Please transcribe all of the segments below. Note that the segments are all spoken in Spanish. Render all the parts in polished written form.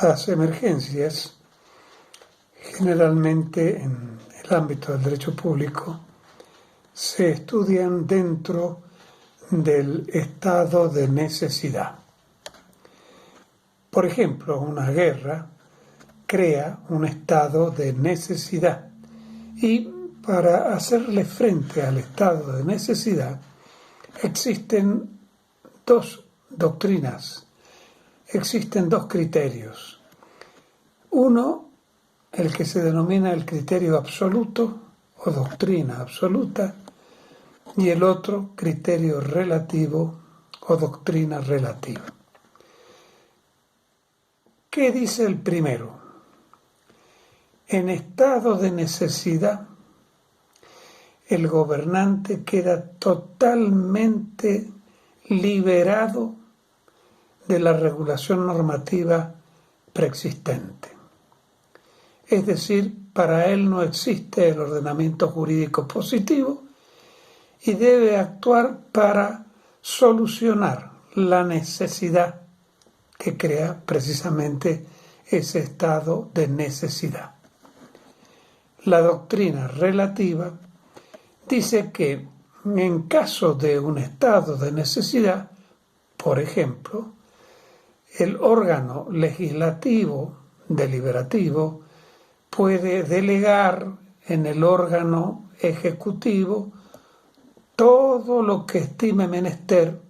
Las emergencias, generalmente en el ámbito del derecho público, se estudian dentro del estado de necesidad. Por ejemplo, una guerra crea un estado de necesidad y para hacerle frente al estado de necesidad existen dos doctrinas, existen dos criterios. Uno, el que se denomina el criterio absoluto o doctrina absoluta, y el otro, criterio relativo o doctrina relativa. ¿Qué dice el primero? En estado de necesidad, el gobernante queda totalmente liberado de la regulación normativa preexistente. Es decir, para él no existe el ordenamiento jurídico positivo y debe actuar para solucionar la necesidad que crea precisamente ese estado de necesidad. La doctrina relativa dice que en caso de un estado de necesidad, por ejemplo, el órgano legislativo deliberativo puede delegar en el órgano ejecutivo todo lo que estime menester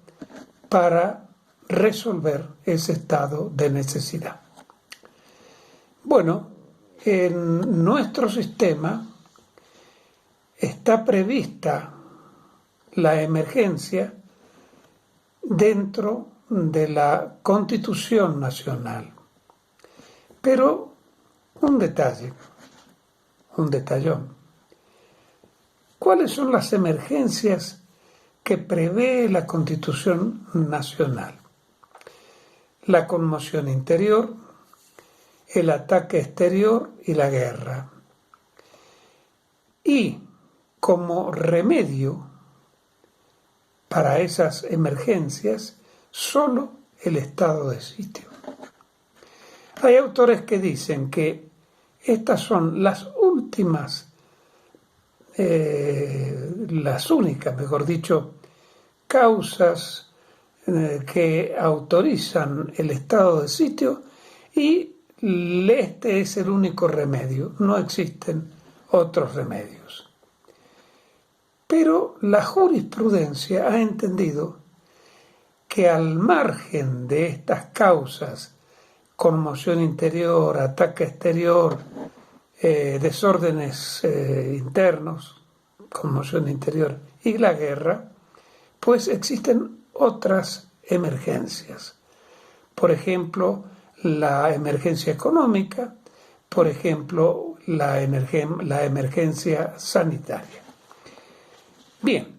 para resolver ese estado de necesidad. Bueno, en nuestro sistema está prevista la emergencia dentro de la Constitución Nacional. Pero un detallón. ¿Cuáles son las emergencias que prevé la Constitución Nacional? La conmoción interior, el ataque exterior y la guerra. Y como remedio para esas emergencias, solo el estado de sitio. Hay autores que dicen que estas son las últimas, las únicas, mejor dicho, causas que autorizan el estado de sitio y este es el único remedio, no existen otros remedios. Pero la jurisprudencia ha entendido que al margen de estas causas, conmoción interior, ataque exterior, desórdenes internos, conmoción interior y la guerra, pues existen otras emergencias. Por ejemplo, la emergencia económica, por ejemplo, la emergencia sanitaria. Bien,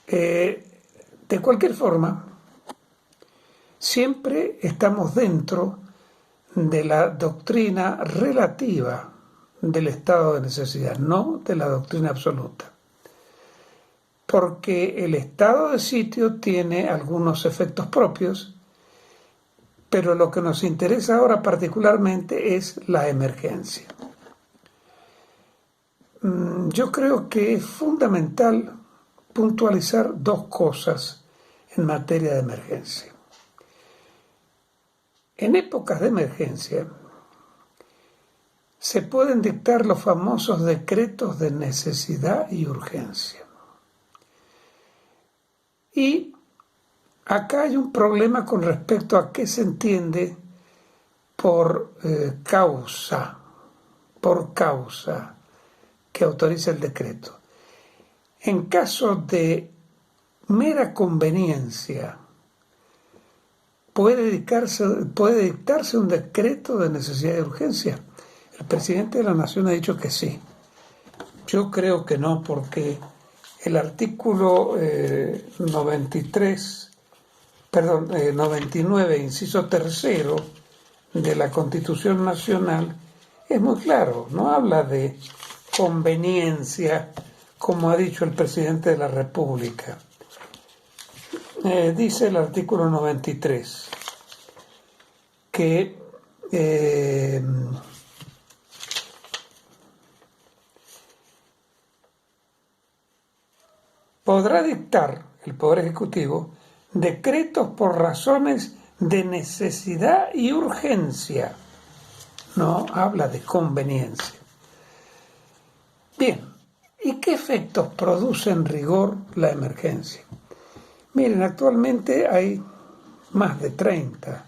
de cualquier forma, siempre estamos dentro de la doctrina relativa del estado de necesidad, no de la doctrina absoluta. Porque el estado de sitio tiene algunos efectos propios, pero lo que nos interesa ahora particularmente es la emergencia. Yo creo que es fundamental puntualizar dos cosas en materia de emergencia. En épocas de emergencia se pueden dictar los famosos decretos de necesidad y urgencia. Y acá hay un problema con respecto a qué se entiende por causa que autoriza el decreto. En caso de mera conveniencia, ¿puede dictarse un decreto de necesidad y urgencia? El presidente de la Nación ha dicho que sí. Yo creo que no, porque el artículo 99, inciso tercero de la Constitución Nacional es muy claro, no habla de conveniencia, como ha dicho el presidente de la República. Dice el artículo 93 que podrá dictar el Poder Ejecutivo decretos por razones de necesidad y urgencia. No habla de conveniencia. Bien, ¿y qué efectos produce en rigor la emergencia? Miren, actualmente hay más de 30,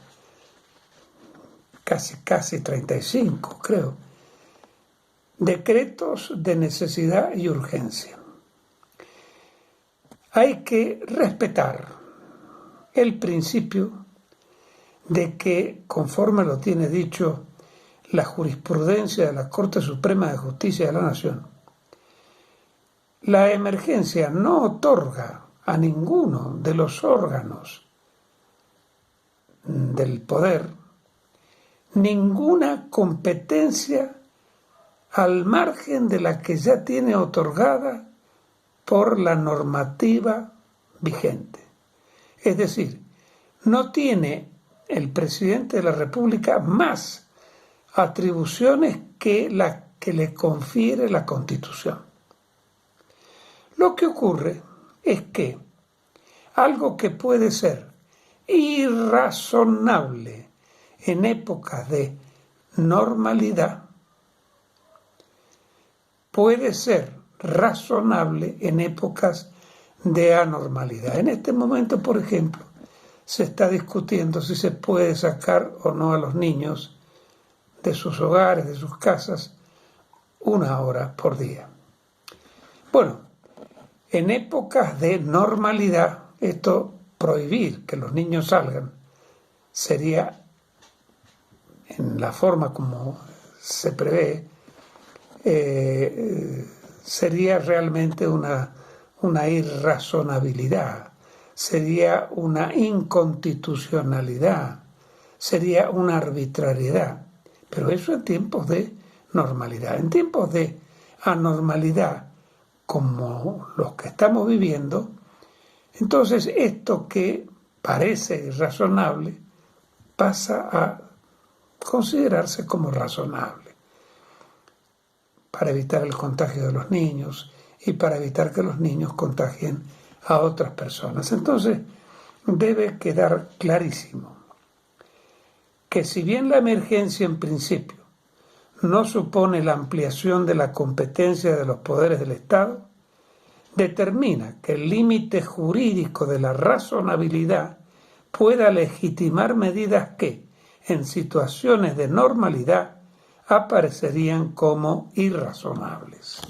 casi 35, creo, decretos de necesidad y urgencia. Hay que respetar el principio de que, conforme lo tiene dicho la jurisprudencia de la Corte Suprema de Justicia de la Nación, la emergencia no otorga a ninguno de los órganos del poder ninguna competencia al margen de la que ya tiene otorgada por la normativa vigente. Es decir, no tiene el presidente de la República más atribuciones que las que le confiere la Constitución. Lo que ocurre es que algo que puede ser irrazonable en épocas de normalidad puede ser razonable en épocas de anormalidad. En este momento, por ejemplo, se está discutiendo si se puede sacar o no a los niños de sus hogares, de sus casas, 1 hora por día. Bueno, en épocas de normalidad, esto, prohibir que los niños salgan, sería, en la forma como se prevé, sería realmente una irrazonabilidad, sería una inconstitucionalidad, sería una arbitrariedad. Pero eso en tiempos de normalidad. En tiempos de anormalidad, como los que estamos viviendo, entonces esto que parece irrazonable pasa a considerarse como razonable, para evitar el contagio de los niños y para evitar que los niños contagien a otras personas. Entonces, debe quedar clarísimo que si bien la emergencia en principio no supone la ampliación de la competencia de los poderes del Estado, determina que el límite jurídico de la razonabilidad pueda legitimar medidas que, en situaciones de normalidad, aparecerían como irrazonables.